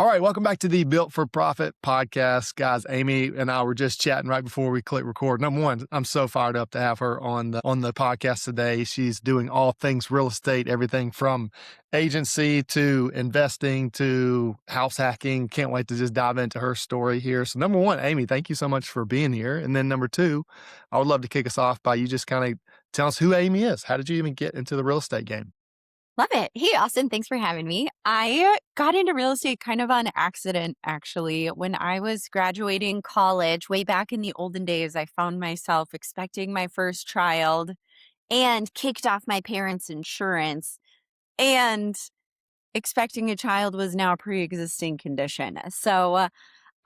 All right, welcome back to the Built for Profit podcast. Guys, Amy and I were just chatting right before we click record. Number one, I'm so fired up to have her on the podcast today. She's doing all things real estate, everything from agency to investing to house hacking. Can't wait to just dive into her story here. So number one, Amy, thank you so much for being here. And then number two, I would love to kick us off by you just kind of tell us who Amy is. How did you even get into the real estate game? Love it. Hey, Austin, thanks for having me. I got into real estate kind of on accident, actually. When I was graduating college, way back in the olden days, I found myself expecting my first child and kicked off my parents' insurance. And expecting a child was now a pre-existing condition. So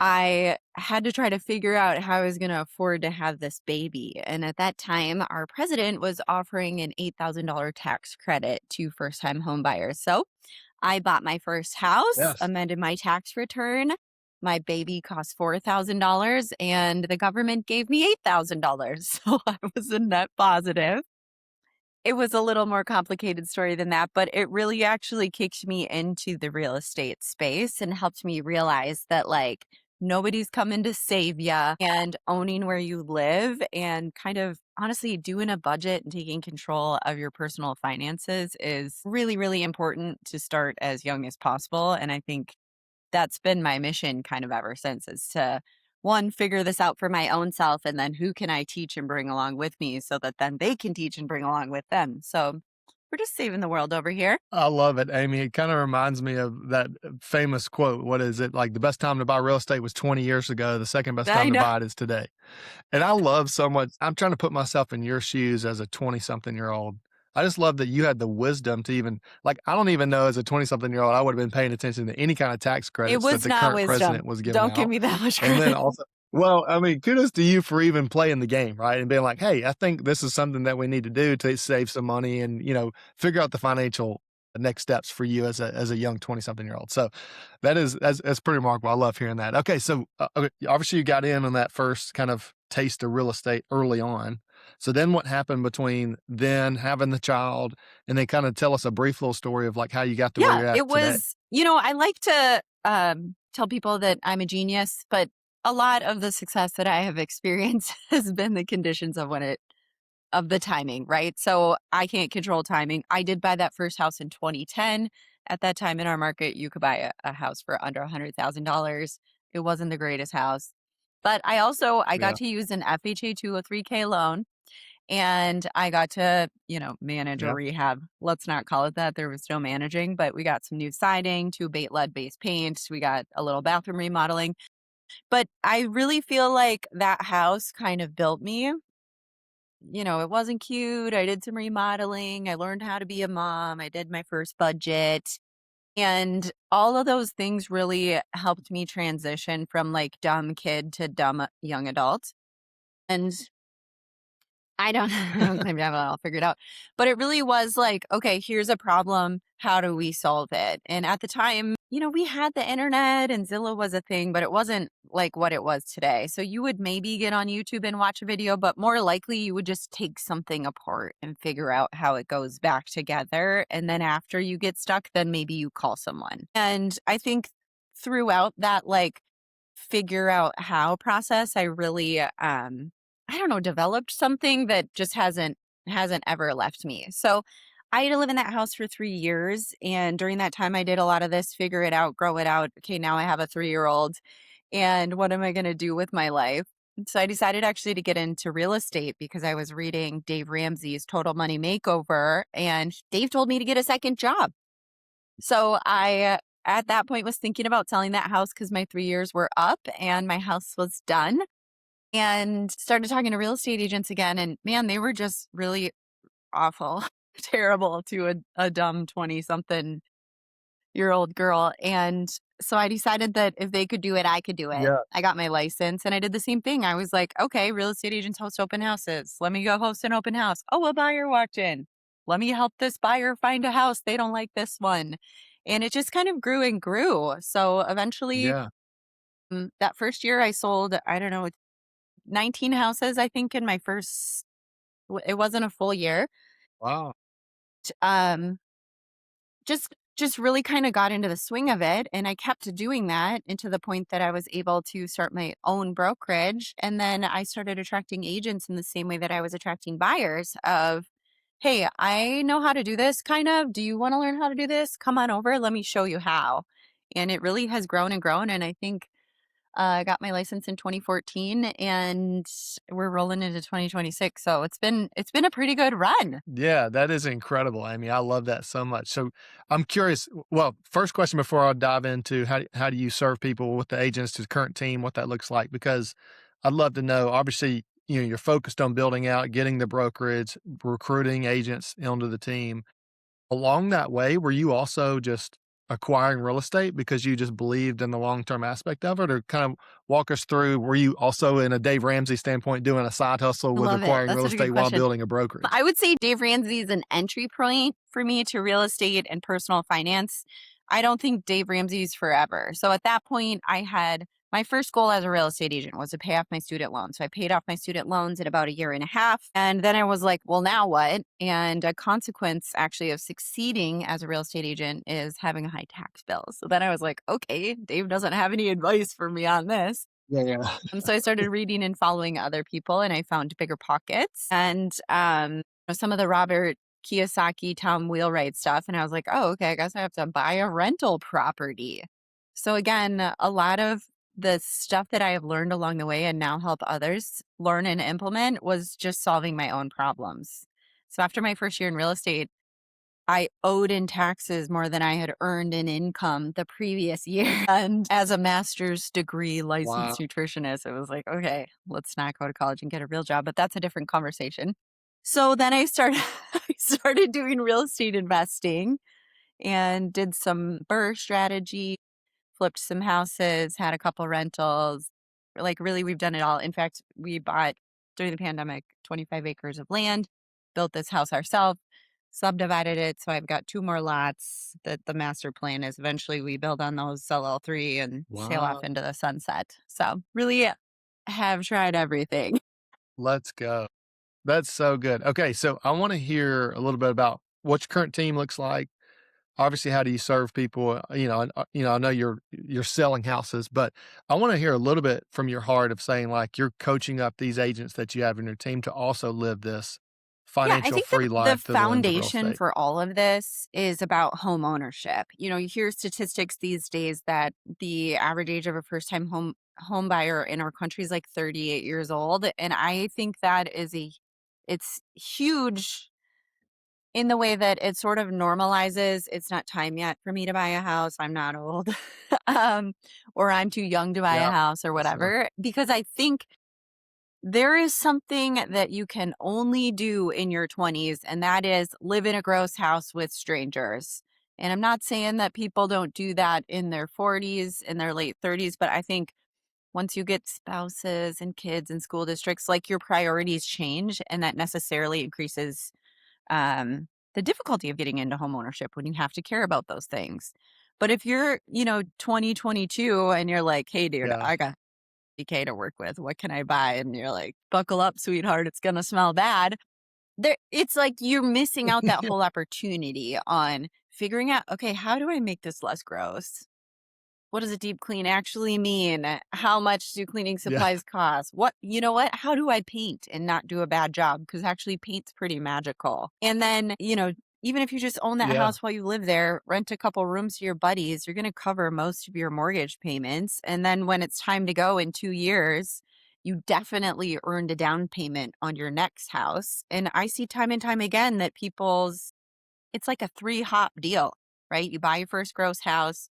I had to try to figure out how I was going to afford to have this baby. And at that time, our president was offering an $8,000 tax credit to first time home buyers. So I bought my first house, Yes. amended my tax return. My baby cost $4,000 and the government gave me $8,000. So I was a net positive. It was a little more complicated story than that, but it really actually kicked me into the real estate space and helped me realize that nobody's coming to save ya, and owning where you live and kind of honestly doing a budget and taking control of your personal finances is really, really important to start as young as possible. And I think that's been my mission kind of ever since, is to one, figure this out for my own self, and then who can I teach and bring along with me so that then they can teach and bring along with them. So we're just saving the world over here. I love it, Amy. It kind of reminds me of that famous quote. What is it? Like, the best time to buy real estate was 20 years ago. The second best I time to know. buy it is today. And I love so much. I'm trying to put myself in your shoes as a 20 something year old. I just love that you had the wisdom to even, like, I don't even know as a 20 something year old, I would have been paying attention to any kind of tax It credits that was the not current wisdom. president was giving Don't give out. me that much And then credit. also, well, I mean, kudos to you for even playing the game, right? And being like, hey, I think this is something that we need to do to save some money and, figure out the financial next steps for you as a young 20 something year old. So that's pretty remarkable. I love hearing that. Okay. So okay, obviously you got in on that first kind of taste of real estate early on. So then what happened between then having the child and then kind of tell us a brief little story of like how you got to where Yeah, you're at it today? was, I like to tell people that I'm a genius, but a lot of the success that I have experienced has been the conditions of the timing, right? So I can't control timing. I did buy that first house in 2010. At that time in our market, you could buy a house for under $100,000. It wasn't the greatest house. But I got Yeah. to use an FHA 203K loan, and I got to, manage a Yeah. rehab. Let's not call it that. There was no managing, but we got some new siding, two bait lead base paint. We got a little bathroom remodeling. But I really feel like that house kind of built me. It wasn't cute. I did some remodeling. I learned how to be a mom. I did my first budget. And all of those things really helped me transition from dumb kid to dumb young adult. And I don't claim to have it all figured out, but it really was like, okay, here's a problem. How do we solve it? And at the time, we had the internet and Zillow was a thing, but it wasn't like what it was today. So you would maybe get on YouTube and watch a video, but more likely you would just take something apart and figure out how it goes back together. And then after you get stuck, then maybe you call someone. And I think throughout that, figure out how process, I really, I don't know, developed something that just hasn't ever left me. So I had to live in that house for 3 years. And during that time, I did a lot of this, figure it out, grow it out. Okay, now I have a 3-year-old. And what am I going to do with my life? So I decided actually to get into real estate because I was reading Dave Ramsey's Total Money Makeover. And Dave told me to get a second job. So I, at that point, was thinking about selling that house because my 3 years were up and my house was done, and started talking to real estate agents again. And man, they were just really awful, terrible to a dumb 20 something year old girl. And so I decided that if they could do it, I could do it. Yeah. I got my license and I did the same thing. I was like, okay, real estate agents host open houses. Let me go host an open house. Oh, a buyer walked in. Let me help this buyer find a house. They don't like this one. And it just kind of grew and grew. So eventually, Yeah. that first year I sold, I don't know, 19 houses, I think, in my first, it wasn't a full year. Wow. Um, just just really kind of got into the swing of it. And I kept doing that, and to the point that I was able to start my own brokerage. And then I started attracting agents in the same way that I was attracting buyers of, hey, I know how to do this kind of. Do you want to learn how to do this? Come on over. Let me show you how. And it really has grown and grown. And I think I got my license in 2014, and we're rolling into 2026. So it's been a pretty good run. Yeah, that is incredible, Amy. I love that so much. So I'm curious. Well, first question before I dive into how do you serve people with the agents to the current team, what that looks like, because I'd love to know. Obviously, you're focused on building out, getting the brokerage, recruiting agents onto the team. Along that way, were you also just acquiring real estate because you just believed in the long-term aspect of it? Or kind of walk us through, were you also in a Dave Ramsey standpoint doing a side hustle I with love it. acquiring That's real such a estate good while question. building a brokerage? I would say Dave Ramsey is an entry point for me to real estate and personal finance. I don't think Dave Ramsey's forever. So at that point, I had my first goal as a real estate agent was to pay off my student loans. So I paid off my student loans in about a year and a half. And then I was like, well, now what? And a consequence actually of succeeding as a real estate agent is having a high tax bill. So then I was like, okay, Dave doesn't have any advice for me on this. Yeah, yeah. So I started reading and following other people, and I found Bigger Pockets and some of the Robert Kiyosaki, Tom Wheelwright stuff. And I was like, oh, okay, I guess I have to buy a rental property. So again, a lot of the stuff that I have learned along the way and now help others learn and implement was just solving my own problems. So after my first year in real estate, I owed in taxes more than I had earned in income the previous year. And as a master's degree Wow. licensed nutritionist, it was like, okay, let's not go to college and get a real job. But that's a different conversation. So then I started I started doing real estate investing and did some BRRRR strategy, flipped some houses, had a couple rentals. Like, really, we've done it all. In fact, we bought during the pandemic 25 acres of land, built this house ourselves, subdivided it. So I've got two more lots that the master plan is eventually we build on those, sell all three, and sail off Wow. into the sunset. So really have tried everything. Let's go. That's so good. Okay, so I want to hear a little bit about what your current team looks like. Obviously, how do you serve people? I know you're selling houses, but I want to hear a little bit from your heart of saying like you're coaching up these agents that you have in your team to also live this Yeah, I financial think free the life through the lens of real foundation estate. for all of this is about home ownership. You hear statistics these days that the average age of a first-time home buyer in our country is like 38 years old, and I think that it's huge in the way that it sort of normalizes it's not time yet for me to buy a house. I'm not old. um, or I'm too young to buy a Yeah, house or for sure. whatever, because I think there is something that you can only do in your 20s, and that is live in a gross house with strangers. And I'm not saying that people don't do that in their 40s, in their late 30s, but I think once you get spouses and kids and school districts, like your priorities change, and that necessarily increases the difficulty of getting into homeownership when you have to care about those things. But if you're, 2022 and you're like, hey, dude, Yeah. I got DK to work with. What can I buy? And you're like, buckle up, sweetheart. It's going to smell bad. It's like you're missing out that whole opportunity on figuring out, okay, how do I make this less gross? What does a deep clean actually mean? How much do cleaning Yeah. supplies cost? What? How do I paint and not do a bad job? Because actually paint's pretty magical. And then, even if you just own that Yeah. house while you live there, rent a couple rooms to your buddies, you're going to cover most of your mortgage payments. And then when it's time to go in 2 years, you definitely earned a down payment on your next house. And I see time and time again that it's like a 3-hop deal, right? You buy your first gross house,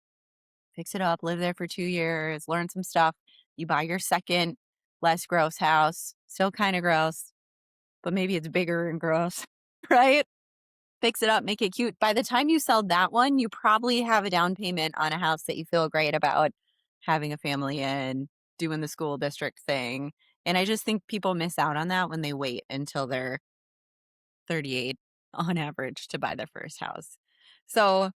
fix it up, live there for 2 years, learn some stuff. You buy your second, less gross house, still kind of gross, but maybe it's bigger and gross, right? Fix it up, make it cute. By the time you sell that one, you probably have a down payment on a house that you feel great about having a family in, doing the school district thing. And I just think people miss out on that when they wait until they're 38 on average to buy their first house. So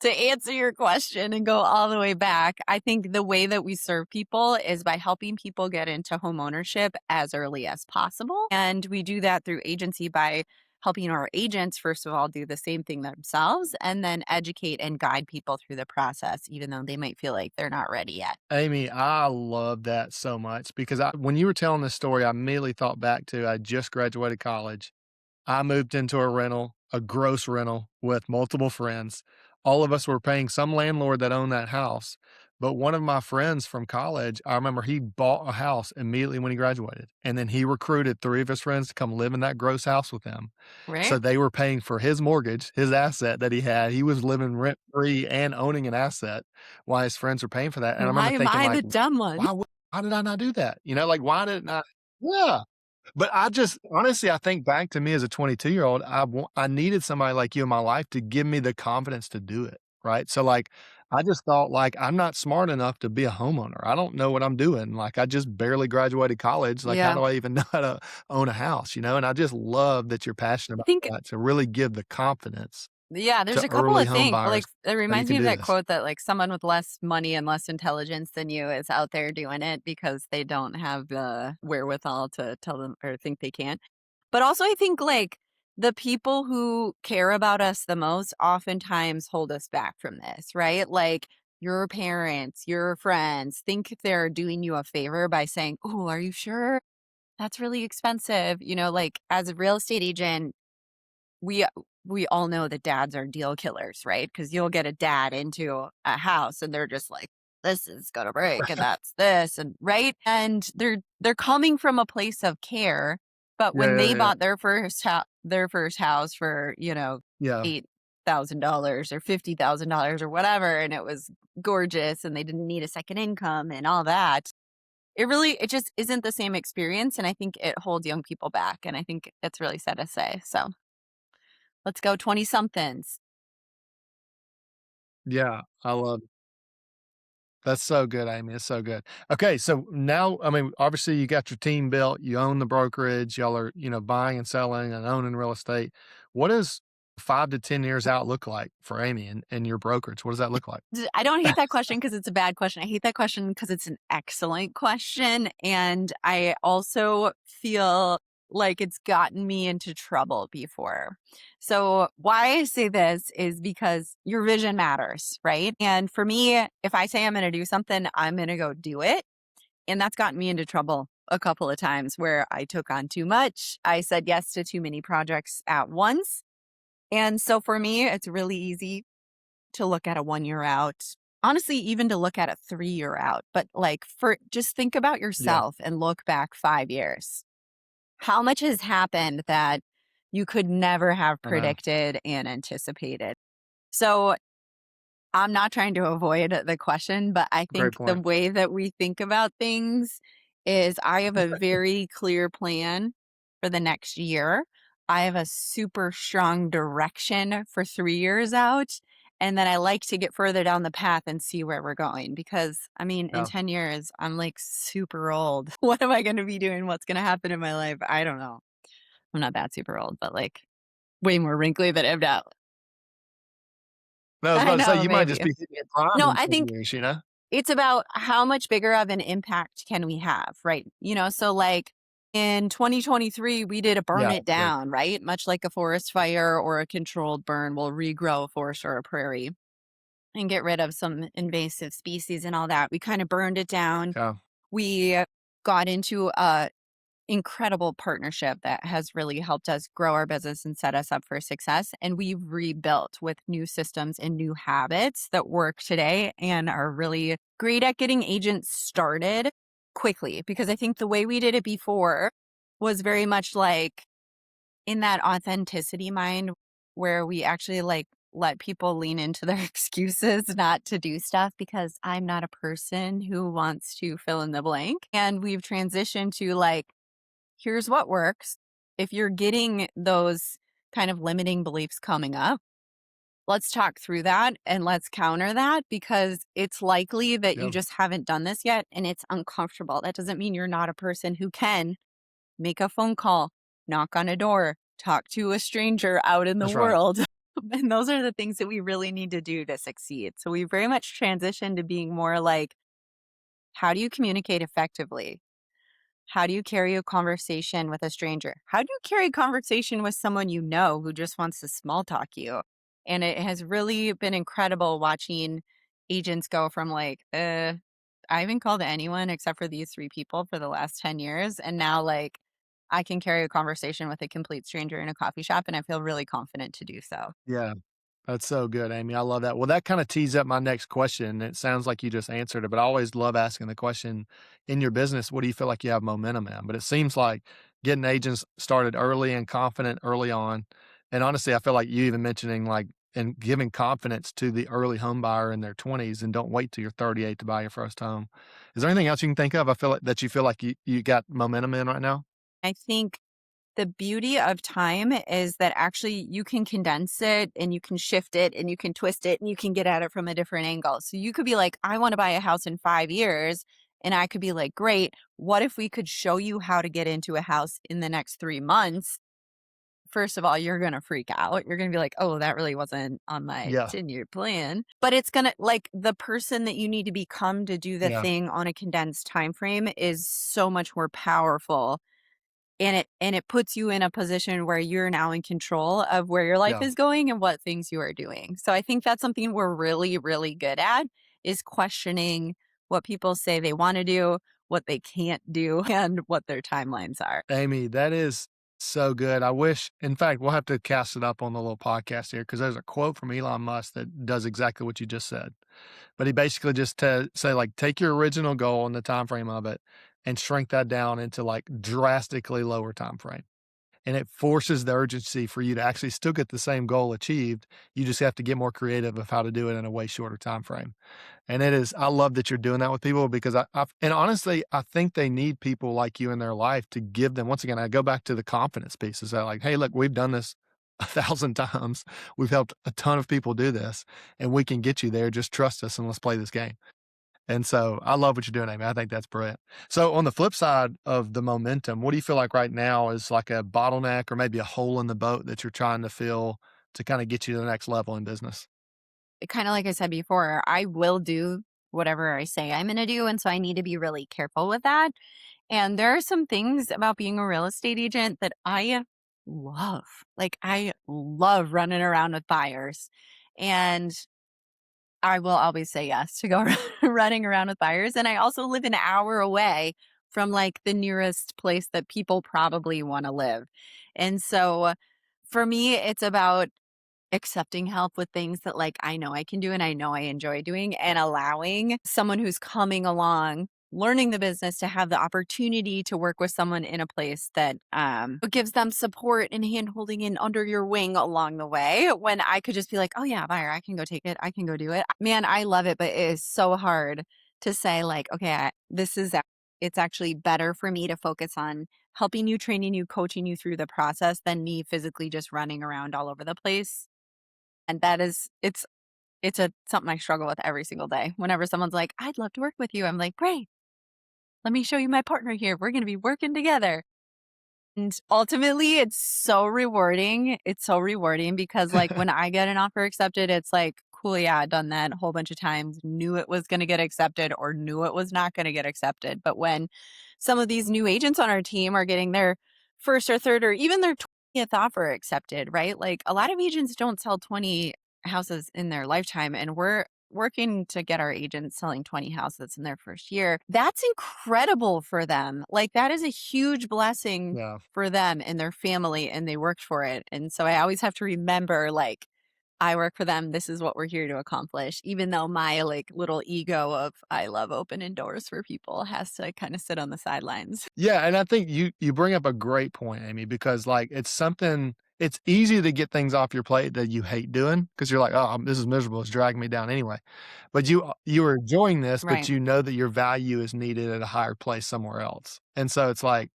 to answer your question and go all the way back, I think the way that we serve people is by helping people get into home ownership as early as possible. And we do that through agency by helping our agents, first of all, do the same thing themselves and then educate and guide people through the process, even though they might feel like they're not ready yet. Amy, I love that so much because when you were telling this story, I immediately thought back to I just graduated college. I moved into a rental, a gross rental with multiple friends. All of us were paying some landlord that owned that house. But one of my friends from college, I remember he bought a house immediately when he graduated. And then he recruited three of his friends to come live in that gross house with him. Right? So they were paying for his mortgage, his asset that he had. He was living rent free and owning an asset while his friends were paying for that. And I Why remember am thinking, I like, the dumb one? why did I not do that? Like, why didn't I? Yeah. But I just honestly, I think back to me as a 22-year-old, I needed somebody like you in my life to give me the confidence to do it, right? So, like, I just thought, like, I'm not smart enough to be a homeowner. I don't know what I'm doing. Like, I just barely graduated college. Like, how Yeah. do I even know how to own a house, And I just love that you're passionate I about think that to really give the confidence Yeah, there's to a couple early of home things. Like buyers it that you reminds can me of do that this. quote that like someone with less money and less intelligence than you is out there doing it because they don't have the wherewithal to tell them or think they can. But also I think like the people who care about us the most oftentimes hold us back from this, right? Like your parents, your friends think they're doing you a favor by saying, "Oh, are you sure? That's really expensive." Like as a real estate agent, we we all know that dads are deal killers, right? Because you'll get a dad into a house and they're just like, "This is gonna break, and that's this," and right? And they're coming from a place of care, but Yeah, when yeah, they yeah. bought their first house for, Yeah. $8,000 or $50,000 or whatever, and it was gorgeous and they didn't need a second income and all that, it just isn't the same experience, and I think it holds young people back, and I think it's really sad to say, so let's go 20 somethings. Yeah, I love That's so good, Amy. It's so good. Okay, so now, I mean, obviously you got your team built, you own the brokerage, y'all are, buying and selling and owning real estate. What does 5 to 10 years out look like for Amy and your brokerage? What does that look like? I don't hate that question because it's a bad question. I hate that question because it's an excellent question. And I also feel like it's gotten me into trouble before. So, why I say this is because your vision matters, right? And for me, if I say I'm going to do something, I'm going to go do it. And that's gotten me into trouble a couple of times where I took on too much. I said yes to too many projects at once. And so for me, it's really easy to look at a 1 year out. Honestly, even to look at a 3 year out. But like for just think about Yeah, yourself and look back 5 years. How much has happened that you could never have I know. predicted and anticipated? So I'm not trying to avoid the question, but I Great think the point. way that we think about things is I have a very clear plan for the next year. I have a super strong direction for 3 years out. And then I like to get further down the path and see where we're going because I mean, in Yeah. 10 years, I'm like super old. What am I going to be doing? What's going to happen in my life? I don't know. I'm not that super old, but like way more wrinkly than I'm now. No, I was I about to say know, you might just maybe. be hitting your prime No, in I 10 think years. it's about how much bigger of an impact can we have, right? So like in 2023, we did a burn Yeah, it big. down, right? Much like a forest fire or a controlled burn will regrow a forest or a prairie and get rid of some invasive species and all that. We kind of burned it down. Yeah, We got into a incredible partnership that has really helped us grow our business and set us up for success. And we've rebuilt with new systems and new habits that work today and are really great at getting agents started quickly. Because I think the way we did it before was very much like in that authenticity mind where we actually like let people lean into their excuses not to do stuff because I'm not a person who wants to fill in the blank. And we've transitioned to like, here's what works. If you're getting those kind of limiting beliefs coming up, let's talk through that and let's counter that because it's likely that you yeah, just haven't done this yet and it's uncomfortable. That doesn't mean you're not a person who can make a phone call, knock on a door, talk to a stranger out in the that's right. world. And those are the things that we really need to do to succeed. So we very much transitioned to being more like, how do you communicate effectively? How do you carry a conversation with a stranger? How do you carry a conversation with someone you know who just wants to small talk you? And it has really been incredible watching agents go from like, I haven't called anyone except for these 3 people for the last 10 years. And now, like, I can carry a conversation with a complete stranger in a coffee shop, and I feel really confident to do so. Yeah. That's so good, Amy. I love that. Well, that kinda tees up my next question. It sounds like you just answered it, but I always love asking the question, in your business, what do you feel like you have momentum in? But it seems like getting agents started early and confident early on. And honestly, I feel like you even mentioning like and giving confidence to the early home buyer in their 20s and don't wait till you're 38 to buy your first home. Is there anything else you can think of? I feel like that you feel like you got momentum in right now? I think the beauty of time is that actually you can condense it and you can shift it and you can twist it and you can get at it from a different angle. So you could be like, I want to buy a house in 5 years. And I could be like, great. What if we could show you how to get into a house in the next 3 months? First of all, you're going to freak out. You're going to be like, oh, that really wasn't on my Yeah. 10-year plan. But it's going to like the person that you need to become to do the Yeah. thing on a condensed time frame is so much more powerful, and it puts you in a position where you're now in control of where your life Yeah. is going and what things you are doing. So I think that's something we're really, really good at is questioning what people say they want to do, what they can't do, and what their timelines are. Amy, that is so good. I wish, in fact, we'll have to cast it up on the little podcast here because there's a quote from Elon Musk that does exactly what you just said. But he basically just say like, take your original goal and the time frame of it, and shrink that down into like drastically lower time frame. And it forces the urgency for you to actually still get the same goal achieved. You just have to get more creative of how to do it in a way shorter time frame. And it is I love that you're doing that with people because and honestly, I think they need people like you in their life to give them once again, I go back to the confidence piece is that like, "Hey, look, we've done this 1,000 times. We've helped a ton of people do this, and we can get you there. Just trust us and let's play this game." And so I love what you're doing, Amy. I think that's brilliant. So on the flip side of the momentum, what do you feel like right now is like a bottleneck or maybe a hole in the boat that you're trying to fill to kinda get you to the next level in business? Kind of like I said before, I will do whatever I say I'm going to do. And so I need to be really careful with that. And there are some things about being a real estate agent that I love. Like, I love running around with buyers. And I will always say yes to go running around with buyers. And I also live an hour away from like the nearest place that people probably want to live. And so for me, it's about accepting help with things that like I know I can do and I know I enjoy doing, and allowing someone who's coming along learning the business to have the opportunity to work with someone in a place that gives them support and hand holding and under your wing along the way, when I could just be like, oh yeah, buyer, I can go take it, I can go do it. Man, I love it, but it is so hard to say like, okay, it's actually better for me to focus on helping you, training you, coaching you through the process than me physically just running around all over the place. And that is it's a something I struggle with every single day. Whenever someone's like, "I'd love to work with you," I'm like, "Great. Let me show you my partner here. We're gonna be working together." And ultimately, it's so rewarding. It's so rewarding because, like, when I get an offer accepted, it's like, "Cool, yeah, I've done that a whole bunch of times, knew it was gonna get accepted or knew it was not gonna get accepted." But when some of these new agents on our team are getting their first or third or even their 20th offer accepted, right? Like, a lot of agents don't sell 20 houses in their lifetime, and we're working to get our agents selling 20 houses in their first year. That's incredible for them. Like, that is a huge blessing Yeah. for them and their family, and they worked for it. And so I always have to remember, like, I work for them. This is what we're here to accomplish. Even though my like little ego of I love opening doors for people has to kind of sit on the sidelines. Yeah, and I think you bring up a great point, Amy, because, like, it's something it's easy to get things off your plate that you hate doing because 'cause you're like, "Oh, this is miserable, it's dragging me down anyway." But you are enjoying this, but Right. you know that your value is needed at a higher place somewhere else, and so it's like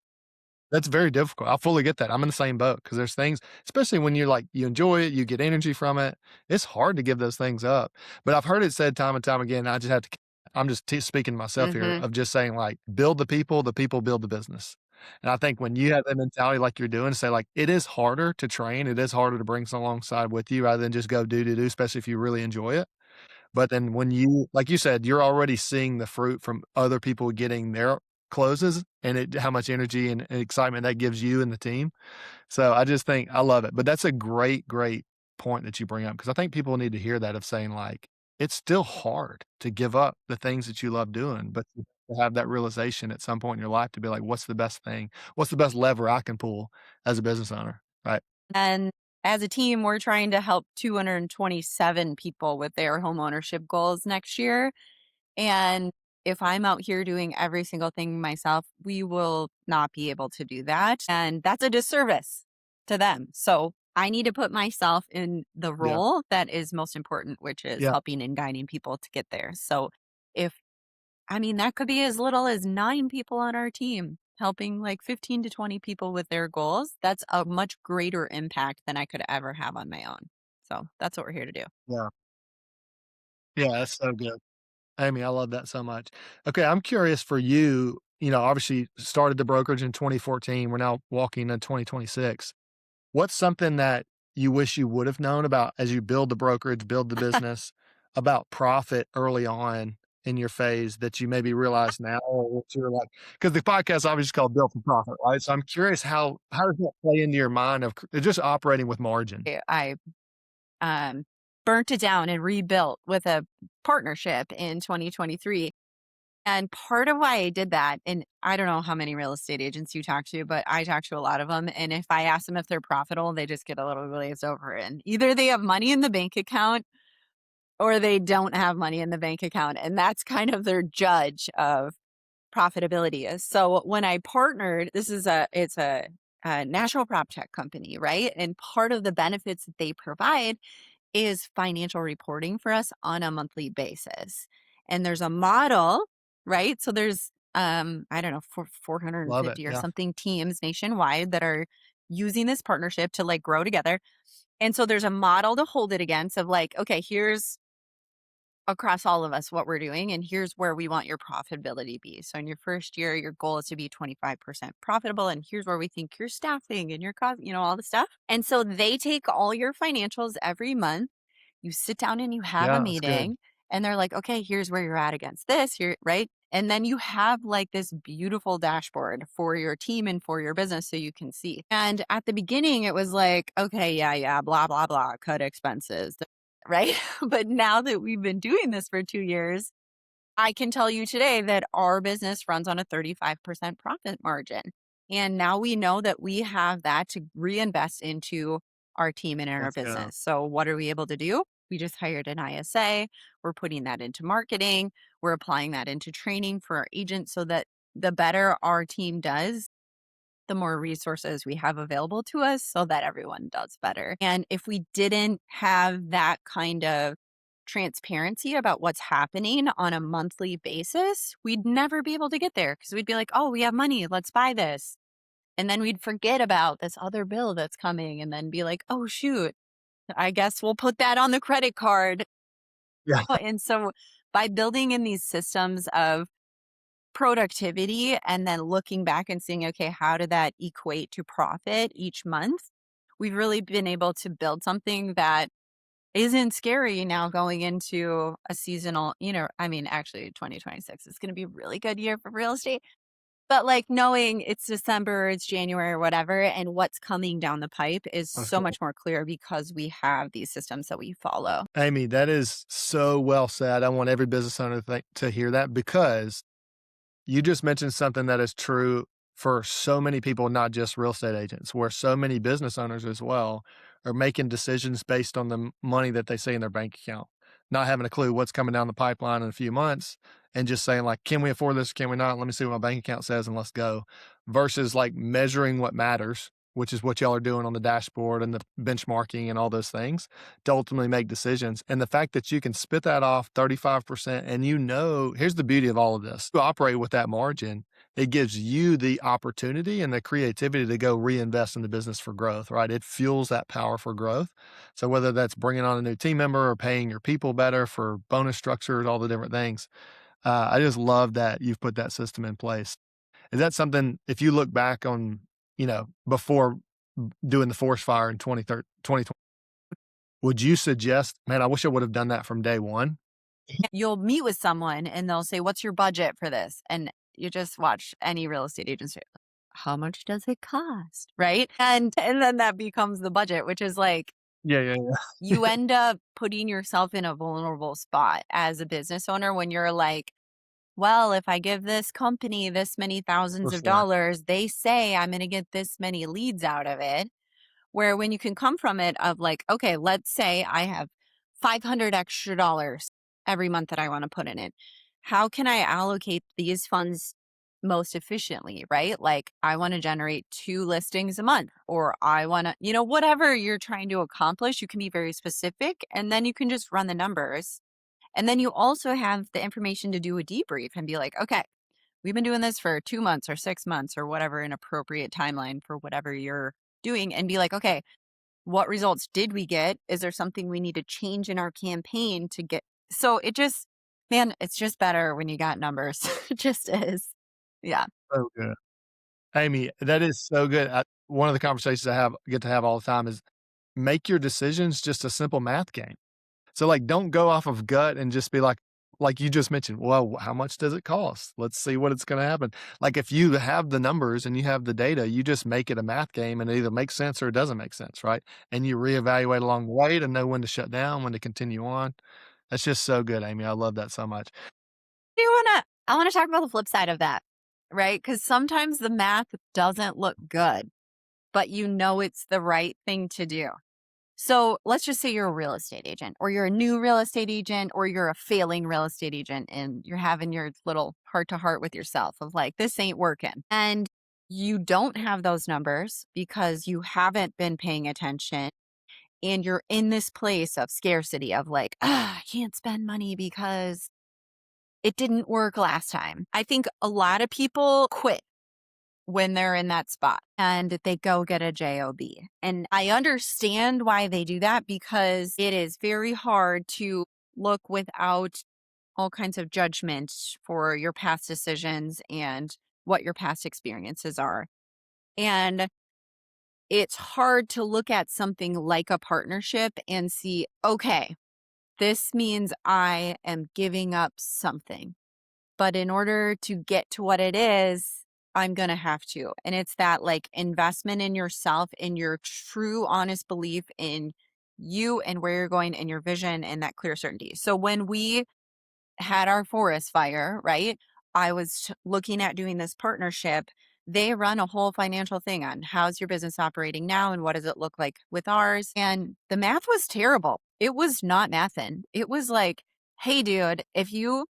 that's very difficult. I fully get that. I'm in the same boat because there's things, especially when you're like, you enjoy it, you get energy from it. It's hard to give those things up. But I've heard it said time and time again. I just have to, I'm just speaking to myself here Hmm. of just saying like, build the people build the business. And I think when you have that mentality like you're doing, say like, it is harder to train. It is harder to bring someone alongside with you rather than just go do, especially if you really enjoy it. But then when you, like you said, you're already seeing the fruit from other people getting their closes and how much energy and excitement that gives you and the team. So I just think I love it. But that's a great point that you bring up because I think people need to hear that of saying like, it's still hard to give up the things that you love doing, but to have that realization at some point in your life to be like, what's the best thing? What's the best lever I can pull as a business owner? Right. And as a team, we're trying to help 227 people with their home ownership goals next year. And if I'm out here doing every single thing myself, we will not be able to do that. And that's a disservice to them. So I need to put myself in the Yeah. role that is most important, which is Yeah. helping and guiding people to get there. So if, I mean, that could be as little as 9 people on our team helping like 15 to 20 people with their goals. That's a much greater impact than I could ever have on my own. So that's what we're here to do. Yeah. Yeah. That's so good. Amy, I love that so much. Okay, I'm curious for you, obviously started the brokerage in 2014. We're now walking in 2026. What's something that you wish you would have known about as you build the brokerage, build the business, about profit early on in your phase that you maybe realize now or what you're like, because the podcast obviously is called Built for Profit, right? So I'm curious how does that play into your mind of just operating with margin? I um, burnt it down and rebuilt with a partnership in 2023. And part of why I did that, and I don't know how many real estate agents you talk to, but I talk to a lot of them. And if I ask them if they're profitable, they just get a little glazed over. And either they have money in the bank account or they don't have money in the bank account. And that's kind of their judge of profitability is. So when I partnered, it's a national prop tech company, right? And part of the benefits that they provide is financial reporting for us on a monthly basis. And there's a model, right? So there's I don't know, Love it. 450 or Yeah. something teams nationwide that are using this partnership to like grow together. And so there's a model to hold it against of like, okay, here's across all of us what we're doing and here's where we want your profitability be. So in your first year, your goal is to be 25% profitable and here's where we think your staffing and your cost, all the stuff. And so they take all your financials every month. You sit down and you have a Yeah, that's good. meeting and they're like, okay, here's where you're at against this, here, right? And then you have like this beautiful dashboard for your team and for your business so you can see. And at the beginning, it was like, okay, yeah, blah, blah, blah, cut expenses, right? But now that we've been doing this for 2 years, I can tell you today that our business runs on a 35% profit margin. And now we know that we have that to reinvest into our team and in our That's good. business. So, what are we able to do? We just hired an ISA. We're putting that into marketing. We're applying that into training for our agents so that the better our team does, the more resources we have available to us so that everyone does better. And if we didn't have that kind of transparency about what's happening on a monthly basis, we'd never be able to get there because we'd be like, oh, we have money, let's buy this. And then we'd forget about this other bill that's coming and then be like, oh, shoot, I guess we'll put that on the credit card. Yeah. And so by building in these systems of productivity and then looking back and seeing, okay, how did that equate to profit each month? We've really been able to build something that isn't scary now going into a seasonal, I mean, actually 2026 is going to be a really good year for real estate. But like knowing it's December, it's January or whatever, and what's coming down the pipe is That's so cool. much more clear because we have these systems that we follow. Amy, that is so well said. I want every business owner to hear that because you just mentioned something that is true for so many people, not just real estate agents, where so many business owners as well are making decisions based on the money that they see in their bank account, not having a clue what's coming down the pipeline in a few months and just saying like, can we afford this? Can we not? Let me see what my bank account says and let's go versus like measuring what matters, which is what y'all are doing on the dashboard and the benchmarking and all those things to ultimately make decisions. And the fact that you can spit that off 35% and here's the beauty of all of this. To operate with that margin, it gives you the opportunity and the creativity to go reinvest in the business for growth, right? It fuels that power for growth. So whether that's bringing on a new team member or paying your people better for bonus structures, all the different things. I just love that you've put that system in place. Is that something, if you look back on, before doing the forest fire in 2020, would you suggest, man, I wish I would have done that from day one? You'll meet with someone and they'll say, what's your budget for this? And you just watch any real estate agent say, how much does it cost? Right. And then that becomes the budget, which is like, Yeah, yeah, yeah. you end up putting yourself in a vulnerable spot as a business owner when you're like, well, if I give this company this many For thousands of sure. dollars, they say I'm going to get this many leads out of it. Where when you can come from it of like, okay, let's say I have 500 extra dollars every month that I want to put in it. How can I allocate these funds most efficiently, right? Like I want to generate 2 listings a month, or I want to, whatever you're trying to accomplish, you can be very specific and then you can just run the numbers. And then you also have the information to do a debrief and be like, okay, we've been doing this for 2 months or 6 months or whatever, an appropriate timeline for whatever you're doing, and be like, okay, what results did we get? Is there something we need to change in our campaign to get? So it just, man, it's just better when you got numbers. It just is. Yeah. So good. Amy, that is so good. One of the conversations I get to have all the time is make your decisions just a simple math game. So, like, don't go off of gut and just be like you just mentioned, well, how much does it cost? Let's see what it's going to happen. Like, if you have the numbers and you have the data, you just make it a math game and it either makes sense or it doesn't make sense, right? And you reevaluate along the way to know when to shut down, when to continue on. That's just so good, Amy. I love that so much. I want to talk about the flip side of that, right? Because sometimes the math doesn't look good, but it's the right thing to do. So let's just say you're a real estate agent, or you're a new real estate agent, or you're a failing real estate agent, and you're having your little heart to heart with yourself of like, this ain't working. And you don't have those numbers because you haven't been paying attention. And you're in this place of scarcity of like, I can't spend money because it didn't work last time. I think a lot of people quit when they're in that spot and they go get a job. And I understand why they do that, because it is very hard to look without all kinds of judgment for your past decisions and what your past experiences are. And it's hard to look at something like a partnership and see, okay, this means I am giving up something. But in order to get to what it is, I'm going to have to. And it's that like investment in yourself and your true honest belief in you and where you're going and your vision and that clear certainty. So when we had our forest fire, right? I was looking at doing this partnership. They run a whole financial thing on how's your business operating now and what does it look like with ours. And the math was terrible. It was not mathin'. It was like, hey, dude, if you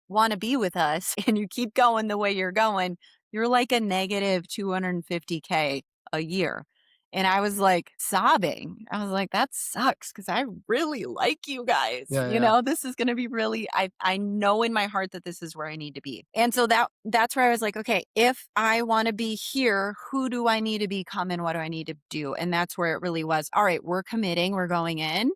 want to be with us and you keep going the way you're going, you're like a negative 250K a year. And I was like sobbing. I was like, that sucks because I really like you guys. Yeah, yeah. This is going to be really, I know in my heart that this is where I need to be. And so that's where I was like, okay, if I want to be here, who do I need to become and what do I need to do? And that's where it really was. All right, we're committing, we're going in.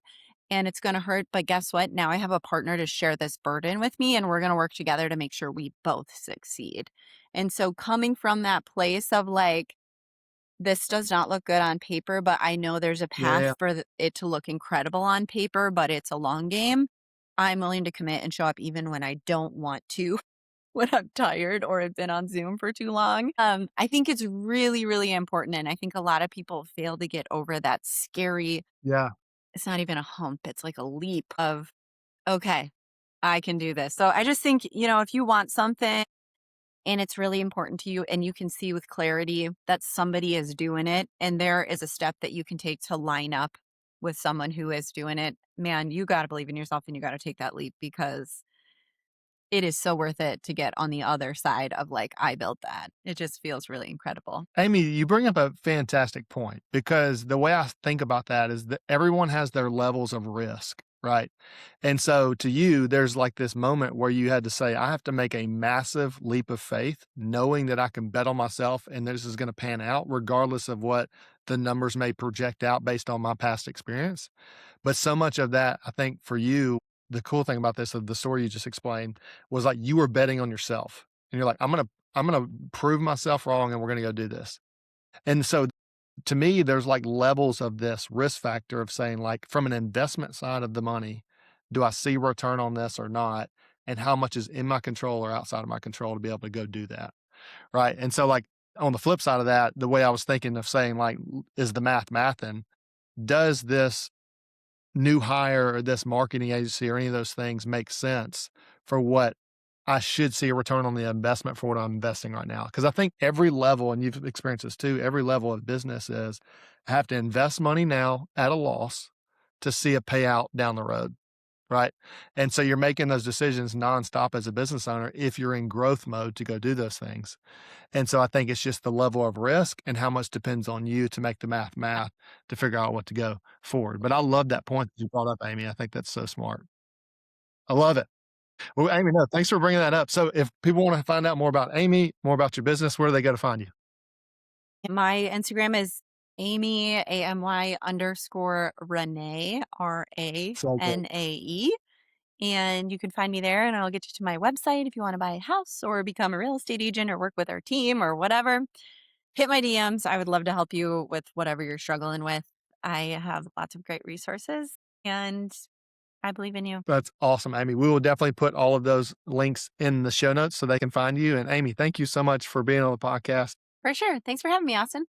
And it's going to hurt. But guess what? Now I have a partner to share this burden with me, and we're going to work together to make sure we both succeed. And so coming from that place of like, this does not look good on paper, but I know there's a Yeah, path yeah. for it to look incredible on paper, but it's a long game. I'm willing to commit and show up even when I don't want to, when I'm tired or have been on Zoom for too long. I think it's really, really important. And I think a lot of people fail to get over that scary, Yeah. it's not even a hump, it's like a leap of, okay, I can do this. So I just think, if you want something and it's really important to you and you can see with clarity that somebody is doing it and there is a step that you can take to line up with someone who is doing it, man, you got to believe in yourself and you got to take that leap, because it is so worth it to get on the other side of like, I built that. It just feels really incredible. Amy, you bring up a fantastic point because the way I think about that is that everyone has their levels of risk, right? And so to you, there's like this moment where you had to say, I have to make a massive leap of faith, knowing that I can bet on myself and this is going to pan out, regardless of what the numbers may project out based on my past experience. But so much of that, I think for you, the cool thing about this, of the story you just explained, was like you were betting on yourself. And you're like, I'm gonna prove myself wrong and we're gonna go do this. And so to me, there's like levels of this risk factor of saying, like, from an investment side of the money, do I see return on this or not? and how much is in my control or outside of my control to be able to go do that. Right. And so, like, on the flip side of that, the way I was thinking of saying, like, is the mathin'? Does this new hire or this marketing agency or any of those things make sense for what I should see a return on the investment for what I'm investing right now? Because I think every level, and you've experienced this too, every level of business is I have to invest money now at a loss to see a payout down the road. Right. And so you're making those decisions nonstop as a business owner if you're in growth mode to go do those things. And so I think it's just the level of risk and how much depends on you to make the math to figure out what to go forward. But I love that point that you brought up, Amy. I think that's so smart. I love it. Well, Amy, no, thanks for bringing that up. So if people want to find out more about Amy, more about your business, where do they go to find you? My Instagram is Amy, AMY underscore Renee, So good. RANAE. And you can find me there and I'll get you to my website if you want to buy a house or become a real estate agent or work with our team or whatever. Hit my DMs. I would love to help you with whatever you're struggling with. I have lots of great resources and I believe in you. That's awesome, Amy. We will definitely put all of those links in the show notes so they can find you. And Amy, thank you so much for being on the podcast. For sure. Thanks for having me, Austin.